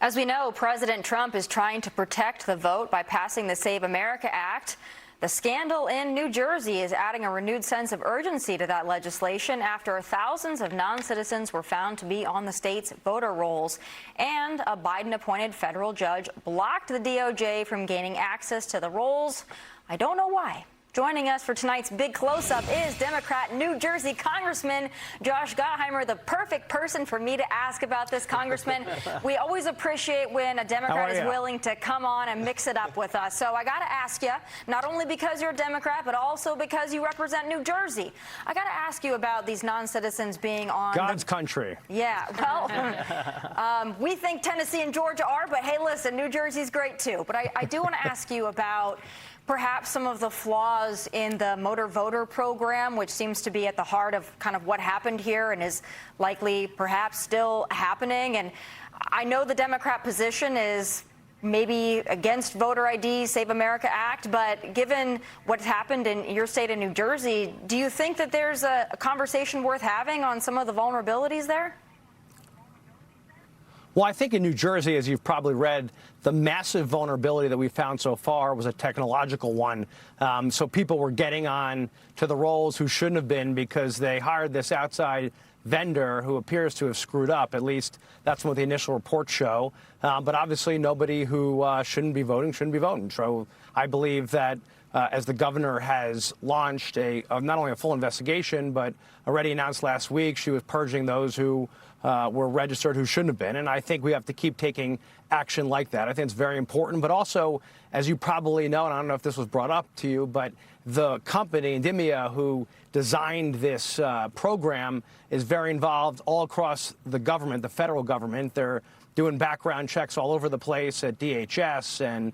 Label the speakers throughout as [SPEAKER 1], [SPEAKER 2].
[SPEAKER 1] As we know, President Trump is trying to protect the vote by passing the Save America Act. The scandal in New Jersey is adding a renewed sense of urgency to that legislation after thousands of non-citizens were found to be on the state's voter rolls. And a Biden-appointed federal judge blocked the DOJ from gaining access to the rolls. I don't know why. Joining us for tonight's big close-up is Democrat New Jersey Congressman Josh Gottheimer, the perfect person for me to ask about this, Congressman. We always appreciate when a Democrat is willing to come on and mix it up with us. So I got to ask you, not only because you're a Democrat, but also because you represent New Jersey. I got to ask you about these non-citizens being on
[SPEAKER 2] God's country.
[SPEAKER 1] Yeah, well, we think Tennessee and Georgia are, but hey, listen, New Jersey's great too. But I do want to ask you about perhaps some of the flaws in the motor voter program, which seems to be at the heart of kind of what happened here and is likely perhaps still happening. And I know the Democrat position is maybe against voter ID, Save America Act, but given what's happened in your state of New Jersey, do you think that there's a conversation worth having on some of the vulnerabilities there?
[SPEAKER 2] Well, I think in New Jersey, as you've probably read, the massive vulnerability that we found so far was a technological one. So people were getting on to the rolls who shouldn't have been because they hired this outside vendor who appears to have screwed up. At least that's what the initial reports show. But obviously, nobody who shouldn't be voting. So I believe that as the governor has launched not only a full investigation, but already announced last week she was purging those who were registered who shouldn't have been. And I think we have to keep taking action like that. I think it's very important. But also, as you probably know, and I don't know if this was brought up to you, but the company, D-N.J, who designed this program is very involved all across the government, the federal government. They're doing background checks all over the place at DHS and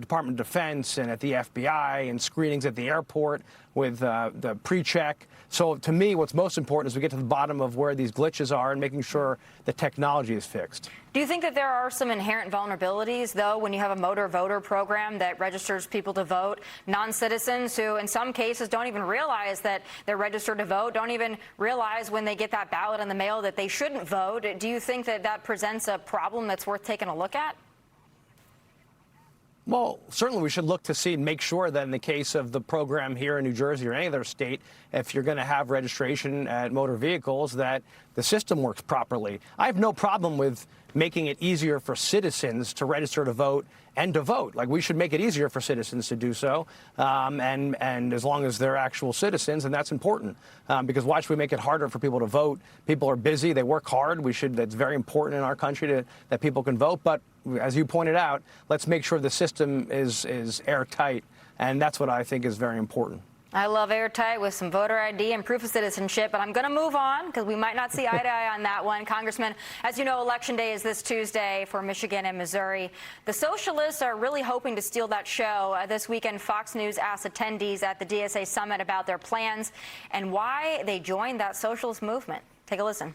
[SPEAKER 2] Department of Defense and at the FBI and screenings at the airport with the pre-check. So to me, what's most important is we get to the bottom of where these glitches are and making sure the technology is fixed.
[SPEAKER 1] Do you think that there are some inherent vulnerabilities, though, when you have a motor voter program that registers people to vote, non-citizens who in some cases don't even realize that they're registered to vote, don't even realize when they get that ballot in the mail that they shouldn't vote? Do you think that that presents a problem that's worth taking a look at?
[SPEAKER 2] Well, certainly we should look to see and make sure that in the case of the program here in New Jersey or any other state, if you're going to have registration at motor vehicles, that the system works properly. I have no problem with making it easier for citizens to register to vote and to vote. Like, we should make it easier for citizens to do so, and as long as they're actual citizens, and that's important. Because why should we make it harder for people to vote? People are busy, they work hard. That's very important in our country that people can vote. But as you pointed out, let's make sure the system is airtight, and that's what I think is very important.
[SPEAKER 1] I love airtight with some voter ID and proof of citizenship, but I'm going to move on because we might not see eye to eye on that one. Congressman, as you know, Election Day is this Tuesday for Michigan and Missouri. The socialists are really hoping to steal that show. This weekend, Fox News asked attendees at the DSA summit about their plans and why they joined that socialist movement. Take a listen.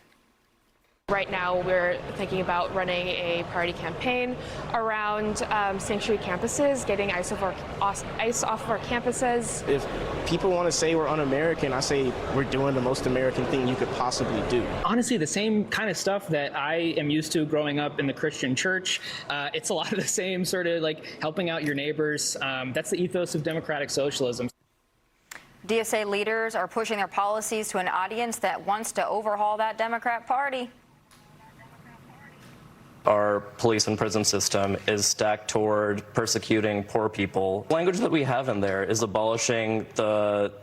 [SPEAKER 3] Right now, we're thinking about running a party campaign around sanctuary campuses, getting ICE off of our campuses.
[SPEAKER 4] If people want to say we're un-American, I say we're doing the most American thing you could possibly do.
[SPEAKER 5] Honestly, the same kind of stuff that I am used to growing up in the Christian church. It's a lot of the same sort of like helping out your neighbors. That's the ethos of democratic socialism.
[SPEAKER 1] DSA leaders are pushing their policies to an audience that wants to overhaul that Democrat Party.
[SPEAKER 6] Our police and prison system is stacked toward persecuting poor people. The language that we have in there is abolishing the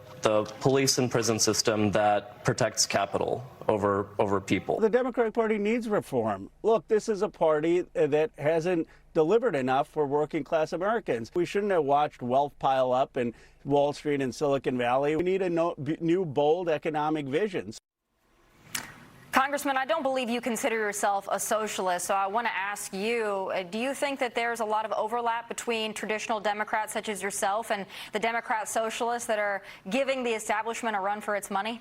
[SPEAKER 6] police and prison system that protects capital over people.
[SPEAKER 7] The Democratic Party needs reform. Look, this is a party that hasn't delivered enough for working class Americans. We shouldn't have watched wealth pile up in Wall Street and Silicon Valley. We need a new, bold economic vision.
[SPEAKER 1] Congressman, I don't believe you consider yourself a socialist, so I want to ask you, do you think that there's a lot of overlap between traditional Democrats such as yourself and the Democrat socialists that are giving the establishment a run for its money?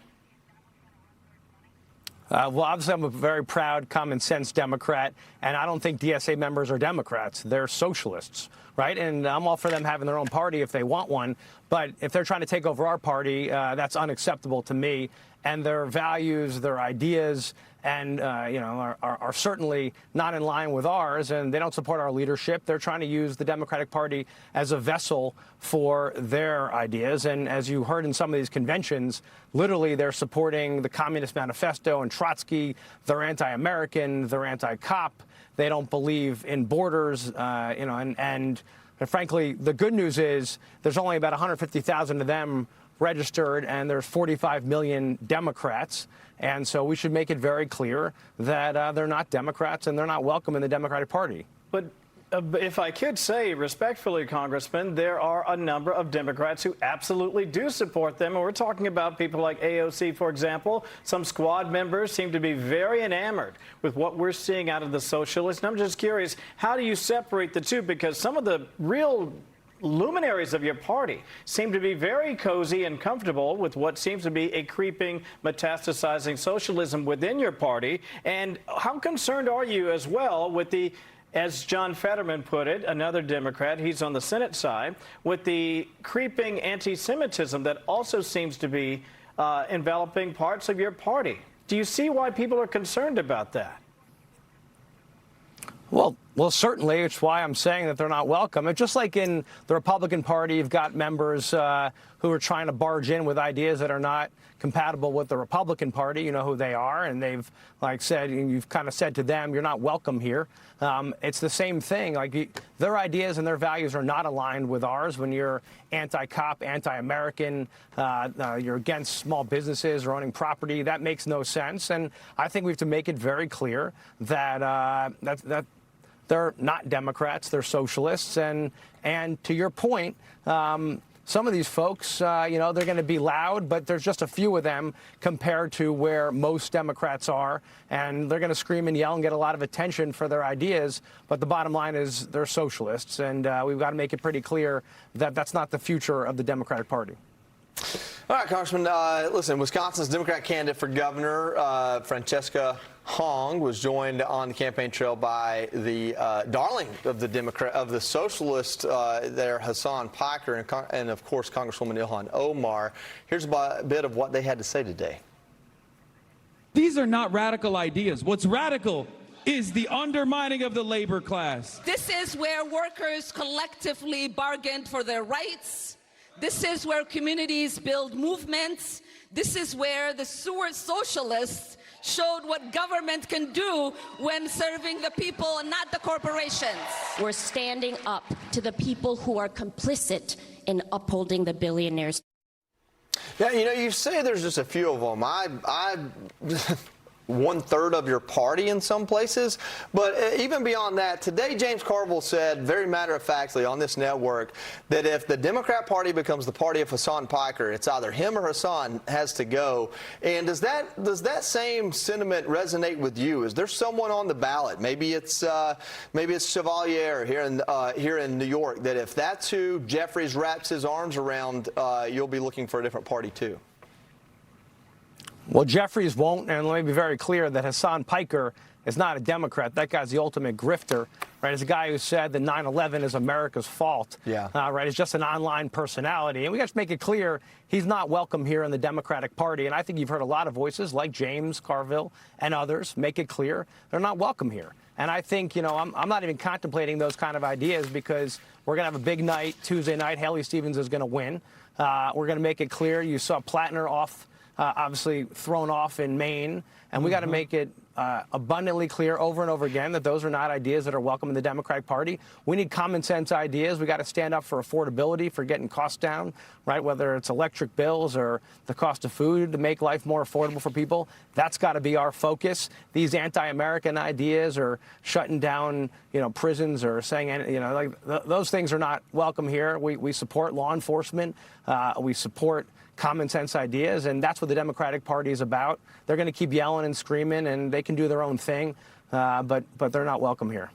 [SPEAKER 2] Well, obviously, I'm a very proud, common-sense Democrat, and I don't think DSA members are Democrats. They're socialists, right? And I'm all for them having their own party if they want one. But if they're trying to take over our party, that's unacceptable to me. and their values, their ideas, and are certainly not in line with ours, and they don't support our leadership. They're trying to use the Democratic Party as a vessel for their ideas. And as you heard in some of these conventions, literally they're supporting the Communist Manifesto and Trotsky. They're anti-American. They're anti-cop. They don't believe in borders, and frankly, the good news is there's only about 150,000 of them registered, and there's 45 million Democrats. And so we should make it very clear that they're not Democrats and they're not welcome in the Democratic Party.
[SPEAKER 8] But if I could say respectfully, Congressman, there are a number of Democrats who absolutely do support them. And we're talking about people like AOC, for example. Some squad members seem to be very enamored with what we're seeing out of the socialists. And I'm just curious, how do you separate the two? Because some of the real luminaries of your party seem to be very cozy and comfortable with what seems to be a creeping, metastasizing socialism within your party. And how concerned are you as well with the, as John Fetterman put it, another Democrat, he's on the Senate side, with the creeping anti-Semitism that also seems to be enveloping parts of your party? Do you see why people are concerned about that?
[SPEAKER 2] Well, certainly. It's why I'm saying that they're not welcome. And just like in the Republican Party, you've got members who are trying to barge in with ideas that are not compatible with the Republican Party. You know who they are, and they've said, and you've kind of said to them, you're not welcome here. It's the same thing. Their ideas and their values are not aligned with ours. When you're anti-cop, anti-American, you're against small businesses or owning property, that makes no sense. And I think we have to make it very clear that that they're not Democrats, they're socialists. And to your point, some of these folks, they're going to be loud, but there's just a few of them compared to where most Democrats are. And they're going to scream and yell and get a lot of attention for their ideas. But the bottom line is they're socialists. And we've got to make it pretty clear that that's not the future of the Democratic Party.
[SPEAKER 9] All right, Congressman, listen, Wisconsin's Democrat candidate for governor, Francesca Hong, was joined on the campaign trail by the darling of the socialist there, Hassan Piker, and of course, Congresswoman Ilhan Omar. Here's a bit of what they had to say today.
[SPEAKER 10] These are not radical ideas. What's radical is the undermining of the labor class.
[SPEAKER 11] This is where workers collectively bargained for their rights. This is where communities build movements. This is where the socialists showed what government can do when serving the people and not the corporations.
[SPEAKER 12] We're standing up to the people who are complicit in upholding the billionaires.
[SPEAKER 9] Yeah, you say there's just a few of them. I 1/3 of your party in some places. But even beyond that, today James Carville said very matter-of-factly on this network that if the Democrat Party becomes the party of Hassan Piker, it's either him or Hassan has to go. And does that same sentiment resonate with you? Is there someone on the ballot, maybe it's Chevalier here in New York, that if that's who Jeffries wraps his arms around, you'll be looking for a different party too?
[SPEAKER 2] Well, Jeffries won't, and let me be very clear that Hassan Piker is not a Democrat. That guy's the ultimate grifter, right? He's a guy who said that 9/11 is America's fault. Yeah. Right? He's just an online personality. And we got to make it clear he's not welcome here in the Democratic Party. And I think you've heard a lot of voices like James Carville and others make it clear they're not welcome here. And I think, I'm not even contemplating those kind of ideas because we're going to have a big night Tuesday night. Haley Stevens is going to win. We're going to make it clear. You saw Plattner obviously thrown off in Maine, and we got to make it abundantly clear over and over again that those are not ideas that are welcome in the Democratic Party. We need common sense ideas. We got to stand up for affordability, for getting costs down, right? Whether it's electric bills or the cost of food to make life more affordable for people. That's got to be our focus. These anti-American ideas or shutting down, prisons or saying, those things are not welcome here. We support law enforcement. We support common sense ideas, and that's what the Democratic Party is about. They're going to keep yelling and screaming, and they can do their own thing, but they're not welcome here.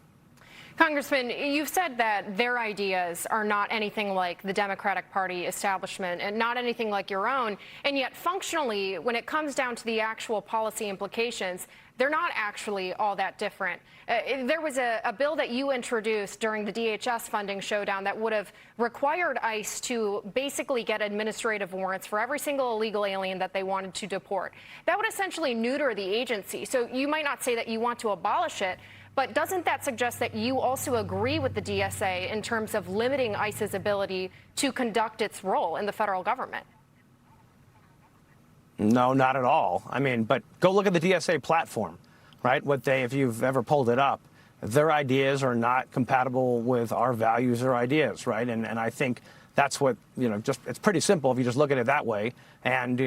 [SPEAKER 3] Congressman, you've said that their ideas are not anything like the Democratic Party establishment and not anything like your own, and yet functionally, when it comes down to the actual policy implications, they're not actually all that different. There was a bill that you introduced during the DHS funding showdown that would have required ICE to basically get administrative warrants for every single illegal alien that they wanted to deport. That would essentially neuter the agency. So you might not say that you want to abolish it, but doesn't that suggest that you also agree with the DSA in terms of limiting ICE's ability to conduct its role in the federal government?
[SPEAKER 2] No, not at all. I mean, but go look at the DSA platform, right? If you've ever pulled it up, their ideas are not compatible with our values or ideas, right? And I think that's what, it's pretty simple if you just look at it that way. And,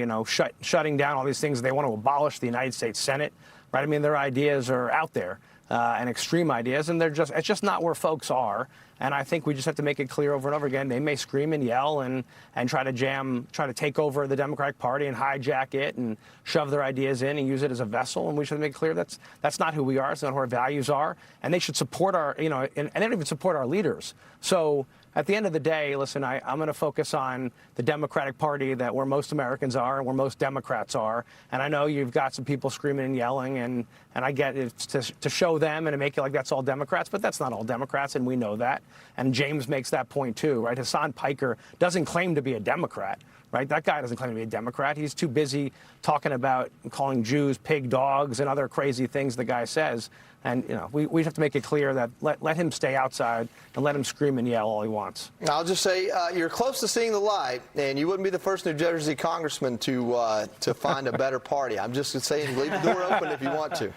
[SPEAKER 2] shutting down all these things, they want to abolish the United States Senate, right? I mean, their ideas are out there. And extreme ideas, and it's just not where folks are. And I think we just have to make it clear over and over again. They may scream and yell and try to take over the Democratic Party and hijack it and shove their ideas in and use it as a vessel. And we should make it clear that's not who we are. It's not who our values are. And they should support and they don't even support our leaders. So at the end of the day, listen, I'm going to focus on the Democratic Party, where most Americans are and where most Democrats are. And I know you've got some people screaming and yelling, and I get it to show them and to make it like that's all Democrats, but that's not all Democrats, and we know that. And James makes that point too, right? Hassan Piker doesn't claim to be a Democrat, right? That guy doesn't claim to be a Democrat. He's too busy talking about calling Jews pig dogs and other crazy things the guy says. And, we have to make it clear that let him stay outside and let him scream and yell all he wants.
[SPEAKER 9] I'll just say you're close to seeing the light, and you wouldn't be the first New Jersey congressman to find a better party. I'm just saying, leave the door open if you want to.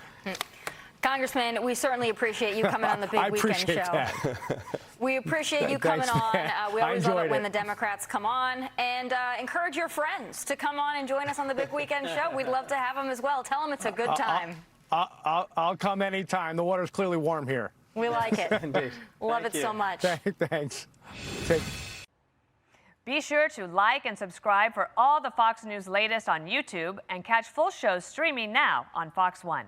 [SPEAKER 1] Congressman, we certainly appreciate you coming on the Big Weekend Show.
[SPEAKER 2] That.
[SPEAKER 1] We appreciate you coming on. We always love it when the Democrats come on. And encourage your friends to come on and join us on the Big Weekend Show. We'd love to have them as well. Tell them it's a good time.
[SPEAKER 2] I'll come anytime. The water's clearly warm here.
[SPEAKER 1] We like it.
[SPEAKER 8] Indeed.
[SPEAKER 1] Love it so much.
[SPEAKER 2] Thanks.
[SPEAKER 13] Be sure to like and subscribe for all the Fox News latest on YouTube and catch full shows streaming now on Fox One.